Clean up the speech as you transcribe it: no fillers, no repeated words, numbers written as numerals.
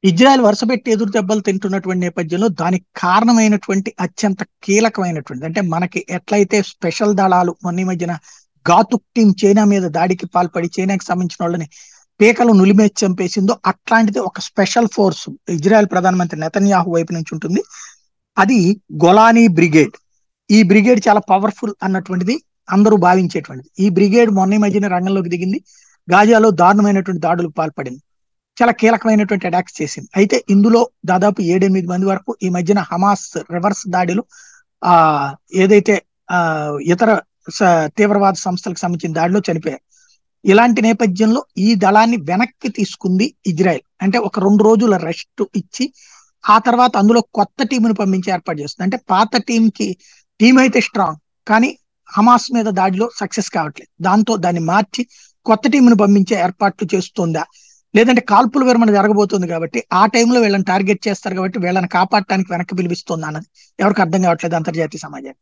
Israel వరుసపెట్టి ఎదురు దెబ్బలు తింటున్నటువంటి నేపథ్యంలో దానికి కారణమైనటువంటి అత్యంత కీలకమైనటువంటి అంటే మనకి ఎట్లయితే స్పెషల్ దళాలు మొన్న ఈ మధ్యన ఘాతుక్ టీం చైనా మీద దాడికి పాల్పడి చైనాకి సంబంధించిన వాళ్ళని పీకలు నులిమేసి చంపేసిందో అట్లాంటిది ఒక స్పెషల్ ఫోర్స్ ఇజ్రాయెల్ ప్రధానమంత్రి నెతన్యాహు వైపు నుంచి ఉంటుంది. అది గొలానీ బ్రిగేడ్. ఈ బ్రిగేడ్ చాలా పవర్ఫుల్ అన్నటువంటిది అందరూ భావించేటువంటిది. ఈ బ్రిగేడ్ మొన్న ఈ మధ్యన రంగంలోకి దిగింది. గాజాలో దారుణమైనటువంటి దాడులకు పాల్పడింది. చాలా కీలకమైనటువంటి అటాక్స్ చేసింది. అయితే ఇందులో దాదాపు 7-8 మంది వరకు ఈ మధ్యన హమాస్ రివర్స్ దాడిలో ఆ ఏదైతే ఆ ఇతర తీవ్రవాద సంస్థలకు సంబంధించిన దాడిలో చనిపోయారు. ఇలాంటి నేపథ్యంలో ఈ దళాన్ని వెనక్కి తీసుకుంది ఇజ్రాయెల్. అంటే ఒక 2 రోజుల రెస్ట్ ఇచ్చి ఆ తర్వాత అందులో కొత్త టీంను పంపించి ఏర్పాటు చేస్తుంది. అంటే పాత టీం అయితే స్ట్రాంగ్, కానీ హమాస్ మీద దాడిలో సక్సెస్ కావట్లేదు. దాంతో దాన్ని మార్చి కొత్త టీంను పంపించే ఏర్పాట్లు చేస్తుందా, లేదంటే కాల్పుల విరమణ జరగబోతుంది కాబట్టి ఆ టైంలో వీళ్ళని టార్గెట్ చేస్తారు కాబట్టి వీళ్ళని కాపాడటానికి వెనక్కి పిలిపిస్తుంది అన్నది ఎవరికి అర్థం కావట్లేదు అంతర్జాతీయ సమాజానికి.